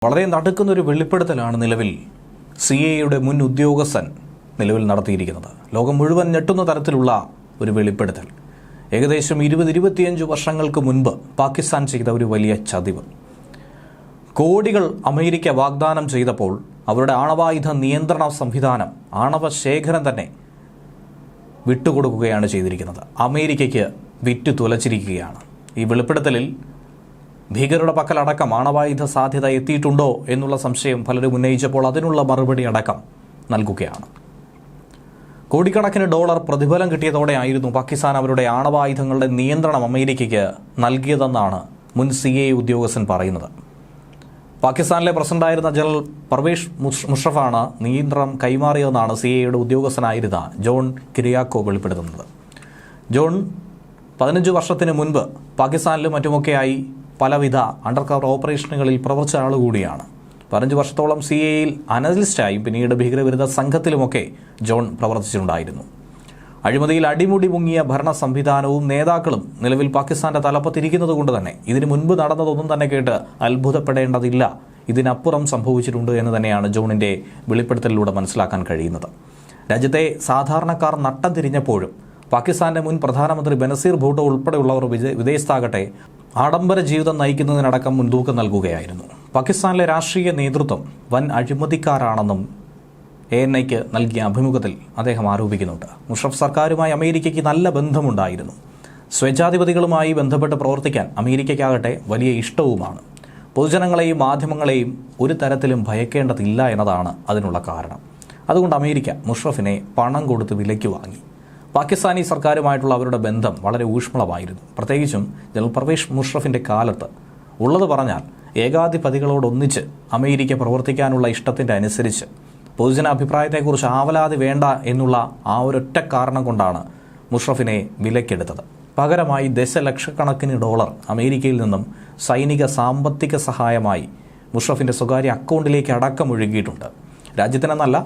വളരെ നടുക്കുന്നൊരു വെളിപ്പെടുത്തലാണ് നിലവിൽ CIAയുടെ മുൻ ഉദ്യോഗസ്ഥൻ നിലവിൽ നടത്തിയിരിക്കുന്നത്. ലോകം മുഴുവൻ ഞെട്ടുന്ന തരത്തിലുള്ള ഒരു വെളിപ്പെടുത്തൽ. ഏകദേശം 20-25 വർഷങ്ങൾക്ക് മുൻപ് പാകിസ്ഥാൻ ചെയ്ത ഒരു വലിയ ചതിവ്. കോടികൾ അമേരിക്ക വാഗ്ദാനം ചെയ്തപ്പോൾ അവരുടെ ആണവായുധ നിയന്ത്രണ സംവിധാനം, ആണവ ശേഖരം തന്നെ വിട്ടുകൊടുക്കുകയാണ് ചെയ്തിരിക്കുന്നത്. അമേരിക്കയ്ക്ക് വിറ്റു തുലച്ചിരിക്കുകയാണ്. ഈ വെളിപ്പെടുത്തലിൽ ഭീകരരുടെ പക്കലടക്കം ആണവായുധ സാധ്യത എത്തിയിട്ടുണ്ടോ എന്നുള്ള സംശയം പലരും ഉന്നയിച്ചപ്പോൾ അതിനുള്ള മറുപടി അടക്കം നൽകുകയാണ്. കോടിക്കണക്കിന് ഡോളർ പ്രതിഫലം കിട്ടിയതോടെയായിരുന്നു പാകിസ്ഥാൻ അവരുടെ ആണവായുധങ്ങളുടെ നിയന്ത്രണം അമേരിക്കയ്ക്ക് നൽകിയതെന്നാണ് മുൻ CIA ഉദ്യോഗസ്ഥൻ പറയുന്നത്. പാകിസ്ഥാനിലെ പ്രസിഡന്റായിരുന്ന ജനറൽ പർവേസ് മുഷറഫാണ് നിയന്ത്രണം കൈമാറിയതെന്നാണ് CIAയുടെ ഉദ്യോഗസ്ഥനായിരുന്ന ജോൺ കിരിയാക്കോ വെളിപ്പെടുത്തുന്നത്. ജോൺ 15 വർഷത്തിന് മുൻപ് പാകിസ്ഥാനിലും മറ്റുമൊക്കെയായി പലവിധ അണ്ടർ കവർ ഓപ്പറേഷനുകളിൽ പ്രവർത്തിച്ച ആളുകൂടിയാണ്. 15 വർഷത്തോളം CIAയിൽ അനലിസ്റ്റായും പിന്നീട് ഭീകരവിരുദ്ധ സംഘത്തിലുമൊക്കെ ജോൺ പ്രവർത്തിച്ചിട്ടുണ്ടായിരുന്നു. അഴിമതിയിൽ അടിമുടി മുങ്ങിയ ഭരണ സംവിധാനവും നേതാക്കളും നിലവിൽ പാകിസ്ഥാന്റെ തലപ്പത്തിരിക്കുന്നത് കൊണ്ട് തന്നെ ഇതിനു മുൻപ് നടന്നതൊന്നും തന്നെ കേട്ട് അത്ഭുതപ്പെടേണ്ടതില്ല, ഇതിനപ്പുറം സംഭവിച്ചിട്ടുണ്ട് എന്ന് തന്നെയാണ് ജോണിന്റെ വെളിപ്പെടുത്തലിലൂടെ മനസ്സിലാക്കാൻ കഴിയുന്നത്. രാജ്യത്തെ സാധാരണക്കാർ നട്ടം തിരിഞ്ഞപ്പോഴും പാകിസ്ഥാന്റെ മുൻ പ്രധാനമന്ത്രി ബനസീർ ഭൂട്ടോ ഉൾപ്പെടെയുള്ളവർ വിദേശത്താകട്ടെ ആഡംബര ജീവിതം നയിക്കുന്നതിനടക്കം മുൻതൂക്കം നൽകുകയായിരുന്നു. പാകിസ്ഥാനിലെ രാഷ്ട്രീയ നേതൃത്വം വൻ അഴിമതിക്കാരാണെന്നും ANIക്ക് നൽകിയ അഭിമുഖത്തിൽ അദ്ദേഹം ആരോപിക്കുന്നുണ്ട്. മുഷറഫ് സർക്കാരുമായി അമേരിക്കയ്ക്ക് നല്ല ബന്ധമുണ്ടായിരുന്നു. സ്വേച്ഛാധിപതികളുമായി ബന്ധപ്പെട്ട് പ്രവർത്തിക്കാൻ അമേരിക്കയ്ക്കാകട്ടെ വലിയ ഇഷ്ടവുമാണ്. പൊതുജനങ്ങളെയും മാധ്യമങ്ങളെയും ഒരു തരത്തിലും ഭയക്കേണ്ടതില്ല എന്നതാണ് അതിനുള്ള കാരണം. അതുകൊണ്ട് അമേരിക്ക മുഷറഫിനെ പണം കൊടുത്ത് വിലയ്ക്ക് വാങ്ങി. പാകിസ്ഥാനി സർക്കാരുമായിട്ടുള്ള അവരുടെ ബന്ധം വളരെ ഊഷ്മളമായിരുന്നു. പ്രത്യേകിച്ചും ജനറൽ പർവേസ് മുഷറഫിന്റെ കാലത്ത് ഉള്ളത് പറഞ്ഞാൽ ഏകാധിപതികളോടൊന്നിച്ച് അമേരിക്ക പ്രവർത്തിക്കാനുള്ള ഇഷ്ടത്തിൻ്റെ അനുസരിച്ച് പൊതുജന അഭിപ്രായത്തെക്കുറിച്ച് ആവലാതി വേണ്ട എന്നുള്ള ആ ഒരൊറ്റ കാരണം കൊണ്ടാണ് മുഷറഫിനെ വിലക്കെടുത്തത്. പകരമായി ദശലക്ഷക്കണക്കിന് ഡോളർ അമേരിക്കയിൽ നിന്നും സൈനിക സാമ്പത്തിക സഹായമായി മുഷറഫിന്റെ സ്വകാര്യ അക്കൗണ്ടിലേക്ക് അടക്കം ഒഴുകിയിട്ടുണ്ട്. രാജ്യത്തിനെന്നല്ല,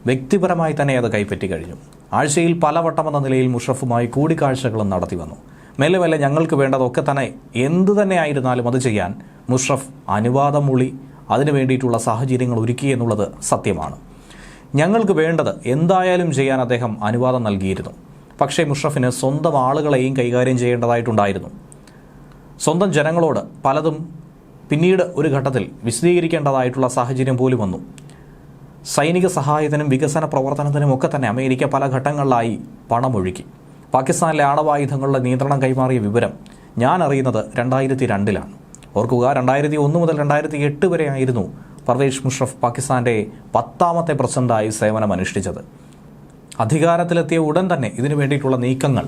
വ്യക്തിപരമായി തന്നെ അത് കൈപ്പറ്റി കഴിഞ്ഞു. ആഴ്ചയിൽ പലവട്ടമെന്ന നിലയിൽ മുഷറഫുമായി കൂടിക്കാഴ്ചകളും നടത്തി വന്നു. മെല്ലെ മെല്ലെ ഞങ്ങൾക്ക് വേണ്ടതൊക്കെ തന്നെ എന്തു തന്നെ ആയിരുന്നാലും അത് ചെയ്യാൻ മുഷറഫ് അനുവാദം മൂളി. അതിനു വേണ്ടിയിട്ടുള്ള സാഹചര്യങ്ങൾ ഒരുക്കി എന്നുള്ളത് സത്യമാണ്. ഞങ്ങൾക്ക് വേണ്ടത് എന്തായാലും ചെയ്യാൻ അദ്ദേഹം അനുവാദം നൽകിയിരുന്നു. പക്ഷേ മുഷറഫിന് സ്വന്തം ആളുകളെയും കൈകാര്യം ചെയ്യേണ്ടതായിട്ടുണ്ടായിരുന്നു. സ്വന്തം ജനങ്ങളോട് പലതും പിന്നീട് ഒരു ഘട്ടത്തിൽ വിശദീകരിക്കേണ്ടതായിട്ടുള്ള സാഹചര്യം പോലും വന്നു. സൈനിക സഹായത്തിനും വികസന പ്രവർത്തനത്തിനും ഒക്കെ തന്നെ അമേരിക്ക പല ഘട്ടങ്ങളിലായി പണമൊഴുക്കി. പാകിസ്ഥാനിലെ ആണവായുധങ്ങളുടെ നിയന്ത്രണം കൈമാറിയ വിവരം ഞാൻ അറിയുന്നത് 2002-ലാണ്. ഓർക്കുക, 2001 മുതൽ 2008 വരെ ആയിരുന്നു പർവേസ് മുഷറഫ് പാകിസ്ഥാന്റെ 10ാമത്തെ പ്രസിഡന്റായി സേവനമനുഷ്ഠിച്ചത്. അധികാരത്തിലെത്തിയ ഉടൻ തന്നെ ഇതിനു വേണ്ടിയിട്ടുള്ള നീക്കങ്ങൾ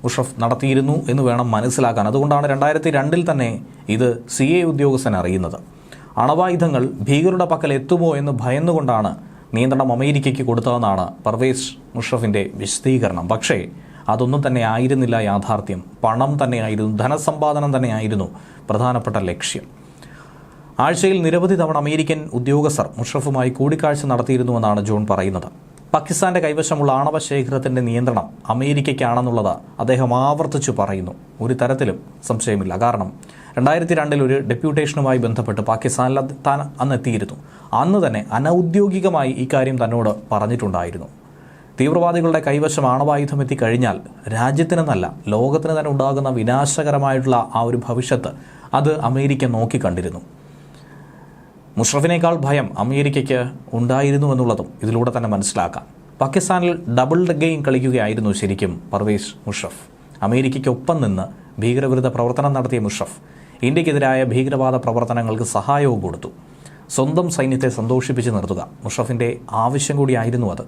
മുഷറഫ് നടത്തിയിരുന്നു എന്ന് വേണം മനസ്സിലാക്കാൻ. അതുകൊണ്ടാണ് 2002 തന്നെ ഇത് CIA ഉദ്യോഗസ്ഥൻ അറിയുന്നത്. അണവായുധങ്ങൾ ഭീകരരുടെ പക്കൽ എത്തുമോ എന്ന് ഭയന്നുകൊണ്ടാണ് നിയന്ത്രണം അമേരിക്കയ്ക്ക് കൊടുത്തതെന്നാണ് പർവേസ് മുഷറഫിന്റെ വിശദീകരണം. പക്ഷേ അതൊന്നും തന്നെ ആയിരുന്നില്ല യാഥാർത്ഥ്യം. പണം തന്നെയായിരുന്നു, ധനസമ്പാദനം തന്നെയായിരുന്നു പ്രധാനപ്പെട്ട ലക്ഷ്യം. ആഴ്ചയിൽ നിരവധി തവണ അമേരിക്കൻ ഉദ്യോഗസ്ഥർ മുഷറഫുമായി കൂടിക്കാഴ്ച നടത്തിയിരുന്നുവെന്നാണ് ജോൺ പറയുന്നത്. പാകിസ്ഥാന്റെ കൈവശമുള്ള ആണവ ശേഖരത്തിന്റെ നിയന്ത്രണം അമേരിക്കയ്ക്കാണെന്നുള്ളത് അദ്ദേഹം ആവർത്തിച്ചു പറയുന്നു. ഒരു തരത്തിലും സംശയമില്ല. കാരണം 2002 ഒരു ഡെപ്യൂട്ടേഷനുമായി ബന്ധപ്പെട്ട് പാകിസ്ഥാനിൽ താൻ അന്ന് എത്തിയിരുന്നു. അന്ന് തന്നെ അനൗദ്യോഗികമായി ഇക്കാര്യം തന്നോട് പറഞ്ഞിട്ടുണ്ടായിരുന്നു. തീവ്രവാദികളുടെ കൈവശം ആണവായുധം എത്തിക്കഴിഞ്ഞാൽ രാജ്യത്തിനെന്നല്ല ലോകത്തിന് തന്നെ ഉണ്ടാകുന്ന വിനാശകരമായിട്ടുള്ള ആ ഒരു ഭവിഷ്യത്ത് അത് അമേരിക്ക നോക്കിക്കണ്ടിരുന്നു. മുഷറഫിനേക്കാൾ ഭയം അമേരിക്കയ്ക്ക് ഉണ്ടായിരുന്നു എന്നുള്ളതും ഇതിലൂടെ തന്നെ മനസ്സിലാക്കാം. പാകിസ്ഥാനിൽ ഡബിൾ ഗെയിം കളിക്കുകയായിരുന്നു ശരിക്കും പർവേസ് മുഷറഫ്. അമേരിക്കയ്ക്കൊപ്പം നിന്ന് ഭീകരവിരുദ്ധ പ്രവർത്തനം നടത്തിയ മുഷറഫ് ഇന്ത്യക്കെതിരായ ഭീകരവാദ പ്രവർത്തനങ്ങൾക്ക് സഹായവും കൊടുത്തു. സ്വന്തം സൈന്യത്തെ സന്തോഷിപ്പിച്ച് നിർത്തുക മുഷറഫിന്റെ ആവശ്യം കൂടിയായിരുന്നു അത്.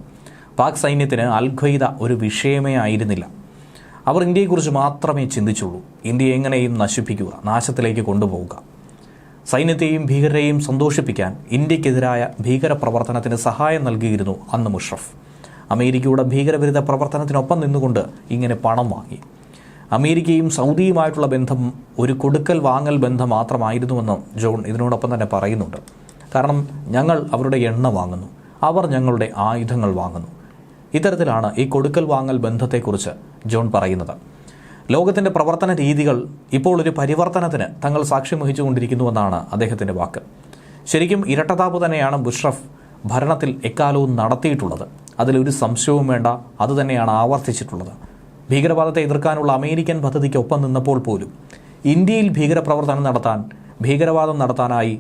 പാക് സൈന്യത്തിന് അൽ-ഖ്വയ്ദ ഒരു വിഷയമേ ആയിരുന്നില്ല. അവർ ഇന്ത്യയെക്കുറിച്ച് മാത്രമേ ചിന്തിച്ചുള്ളൂ. ഇന്ത്യയെ എങ്ങനെയും നശിപ്പിക്കുക, നാശത്തിലേക്ക് കൊണ്ടുപോവുക. സൈന്യത്തെയും ഭീകരരെയും സന്തോഷിപ്പിക്കാൻ ഇന്ത്യക്കെതിരായ ഭീകര പ്രവർത്തനത്തിന് സഹായം നൽകിയിരുന്നു അന്ന് മുഷറഫ്. അമേരിക്കയുടെ ഭീകരവിരുദ്ധ പ്രവർത്തനത്തിനൊപ്പം നിന്നുകൊണ്ട് ഇങ്ങനെ പണം വാങ്ങി. അമേരിക്കയും സൗദിയുമായിട്ടുള്ള ബന്ധം ഒരു കൊടുക്കൽ വാങ്ങൽ ബന്ധം മാത്രമായിരുന്നുവെന്ന് ജോൺ ഇതിനോടൊപ്പം തന്നെ പറയുന്നുണ്ട്. കാരണം ഞങ്ങൾ അവരുടെ എണ്ണ വാങ്ങുന്നു, അവർ ഞങ്ങളുടെ ആയുധങ്ങൾ വാങ്ങുന്നു. ഇത്തരത്തിലാണ് ഈ കൊടുക്കൽ വാങ്ങൽ ബന്ധത്തെക്കുറിച്ച് ജോൺ പറയുന്നത്. ലോകത്തിൻ്റെ പ്രവർത്തന രീതികൾ ഇപ്പോൾ ഒരു പരിവർത്തനത്തിന് തങ്ങൾ സാക്ഷ്യം വഹിച്ചുകൊണ്ടിരിക്കുന്നുവെന്നാണ് അദ്ദേഹത്തിൻ്റെ വാക്ക്. ശരിക്കും ഇരട്ടത്താപ്പ് തന്നെയാണ് മുഷറഫ് ഭരണത്തിൽ എക്കാലവും നടത്തിയിട്ടുള്ളത്. അതിലൊരു സംശയവും വേണ്ട. അതുതന്നെയാണ് ആവർത്തിച്ചിട്ടുള്ളത്. ഭീകരവാദത്തെ എതിർക്കാനുള്ള അമേരിക്കൻ പദ്ധതിക്കൊപ്പം നിന്നപ്പോൾ പോലും ഇന്ത്യയിൽ ഭീകരവാദം നടത്താനായി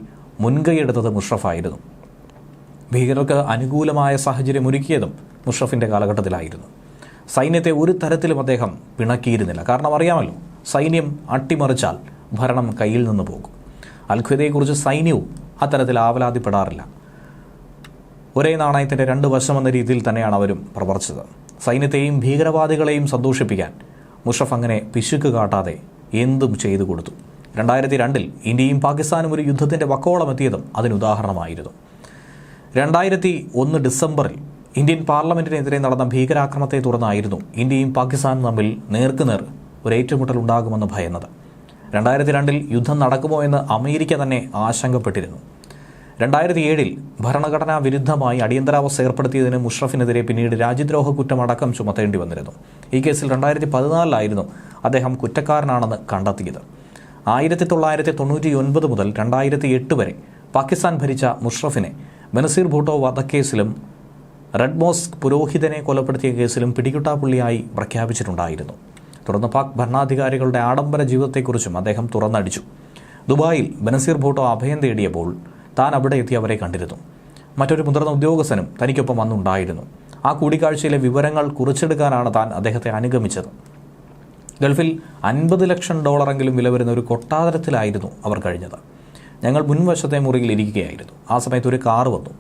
മുൻകൈയെടുത്തത് മുഷറഫായിരുന്നു. ഭീകരർക്ക് അനുകൂലമായ സാഹചര്യം ഒരുക്കിയതും മുഷറഫിൻ്റെ കാലഘട്ടത്തിലായിരുന്നു. സൈന്യത്തെ ഒരു തരത്തിലും അദ്ദേഹം പിണക്കിയിരുന്നില്ല. കാരണം അറിയാമല്ലോ, സൈന്യം അട്ടിമറിച്ചാൽ ഭരണം കയ്യിൽ നിന്ന് പോകും. അൽ-ഖ്വയ്ദയെക്കുറിച്ച് സൈന്യവും അത്തരത്തിൽ ആവലാതിപ്പെടാറില്ല. ഒരേ നാണയത്തിൻ്റെ രണ്ട് വശമെന്ന രീതിയിൽ തന്നെയാണ് അവരും പ്രവർത്തിച്ചത്. സൈന്യത്തെയും ഭീകരവാദികളെയും സന്തോഷിപ്പിക്കാൻ മുഷറഫ് അങ്ങനെ പിശുക്ക് കാട്ടാതെ എന്തും ചെയ്തു കൊടുത്തു. 2002 ഇന്ത്യയും പാകിസ്ഥാനും ഒരു യുദ്ധത്തിൻ്റെ വക്കോളം എത്തിയതും അതിനുദാഹരണമായിരുന്നു. 2001 ഡിസംബറിൽ ഇന്ത്യൻ പാർലമെന്റിനെതിരെ നടന്ന ഭീകരാക്രമണത്തെ തുടർന്നായിരുന്നു ഇന്ത്യയും പാകിസ്ഥാനും തമ്മിൽ നേർക്കുനേർ ഒരു ഏറ്റുമുട്ടൽ ഉണ്ടാകുമെന്ന് ഭയന്നത്. 2002 യുദ്ധം നടക്കുമോ എന്ന് അമേരിക്ക തന്നെ ആശങ്കപ്പെട്ടിരുന്നു. 2007 ഭരണഘടനാ വിരുദ്ധമായി അടിയന്തരാവസ്ഥ ഏർപ്പെടുത്തിയതിന് മുഷറഫിനെതിരെ പിന്നീട് രാജ്യദ്രോഹ കുറ്റമടക്കം ചുമത്തേണ്ടി വന്നിരുന്നു. ഈ കേസിൽ 2014 അദ്ദേഹം കുറ്റക്കാരനാണെന്ന് കണ്ടെത്തിയത്. 1999 മുതൽ 2008 വരെ പാകിസ്ഥാൻ ഭരിച്ച മുഷറഫിനെ ബനസീർ ഭൂട്ടോ വധക്കേസിലും റെഡ് മോസ്ക് പുരോഹിതനെ കൊലപ്പെടുത്തിയ കേസിലും പിടികിട്ടാപ്പുള്ളിയായി പ്രഖ്യാപിച്ചിട്ടുണ്ടായിരുന്നു. തുടർന്ന് പാക് ഭരണാധികാരികളുടെ ആഡംബര ജീവിതത്തെക്കുറിച്ചും അദ്ദേഹം തുറന്നടിച്ചു. ദുബായിൽ ബനസീർ ഭൂട്ടോ അഭയം തേടിയപ്പോൾ താൻ അവിടെ എത്തി അവരെ കണ്ടിരുന്നു. മറ്റൊരു മുതിർന്ന ഉദ്യോഗസ്ഥനും തനിക്കൊപ്പം വന്നുണ്ടായിരുന്നു. ആ കൂടിക്കാഴ്ചയിലെ വിവരങ്ങൾ കുറിച്ചെടുക്കാനാണ് താൻ അദ്ദേഹത്തെ അനുഗമിച്ചത്. ഗൾഫിൽ $50 ലക്ഷം വില വരുന്ന ഒരു കൊട്ടാരത്തിലായിരുന്നു അവർ കഴിഞ്ഞത്. ഞങ്ങൾ മുൻവശത്തെ മുറിയിൽ ഇരിക്കുകയായിരുന്നു. ആ സമയത്ത് ഒരു കാറ് വന്നു.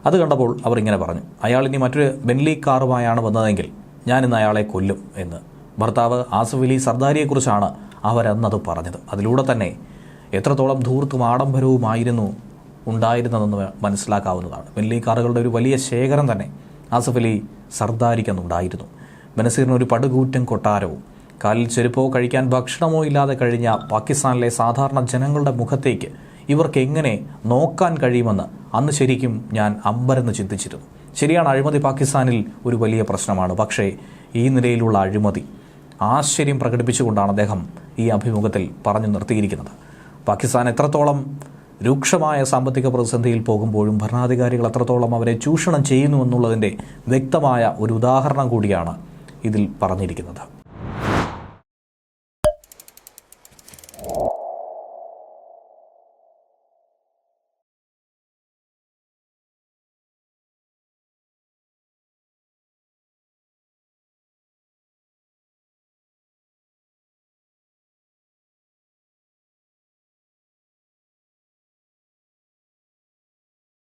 അത് കണ്ടപ്പോൾ അവർ ഇങ്ങനെ പറഞ്ഞു, അയാൾ ഇനി മറ്റൊരു ബെൻലി കാറുമായാണ് വന്നതെങ്കിൽ ഞാനിന്ന് അയാളെ കൊല്ലും എന്ന്. ഭർത്താവ് ആസിഫ് അലി സർദാരിയെക്കുറിച്ചാണ് അവരന്നത് പറഞ്ഞത്. അതിലൂടെ തന്നെ എത്രത്തോളം ധൂർത്തും ആഡംബരവുമായിരുന്നു ഉണ്ടായിരുന്നതെന്ന് മനസ്സിലാക്കാവുന്നതാണ്. ബെൻലി കാറുകളുടെ ഒരു വലിയ ശേഖരം തന്നെ ആസിഫ് അലി സർദാരിക്കുന്നുണ്ടായിരുന്നു. ബനസീറിന് ഒരു പടുകൂറ്റൻ കൊട്ടാരവും കാലിൽ ചെരുപ്പോ കഴിക്കാൻ ഭക്ഷണമോ ഇല്ലാതെ കഴിഞ്ഞ പാകിസ്ഥാനിലെ സാധാരണ ജനങ്ങളുടെ മുഖത്തേക്ക് ഇവർക്ക് എങ്ങനെ നോക്കാൻ കഴിയുമെന്ന് അന്ന് ശരിക്കും ഞാൻ അമ്പരന്ന് ചിന്തിച്ചിരുന്നു. ശരിയാണ്, അഴിമതി പാകിസ്ഥാനിൽ ഒരു വലിയ പ്രശ്നമാണ്. പക്ഷേ ഈ നിലയിലുള്ള അഴിമതി ആശ്ചര്യം പ്രകടിപ്പിച്ചുകൊണ്ടാണ് അദ്ദേഹം ഈ അഭിമുഖത്തിൽ പറഞ്ഞു നിർത്തിയിരിക്കുന്നത്. പാകിസ്ഥാൻ എത്രത്തോളം രൂക്ഷമായ സാമ്പത്തിക പ്രതിസന്ധിയിൽ പോകുമ്പോഴും ഭരണാധികാരികൾ എത്രത്തോളം അവരെ ചൂഷണം ചെയ്യുന്നു എന്നുള്ളതിൻ്റെ വ്യക്തമായ ഒരു ഉദാഹരണം കൂടിയാണ് ഇതിൽ പറഞ്ഞിരിക്കുന്നത്.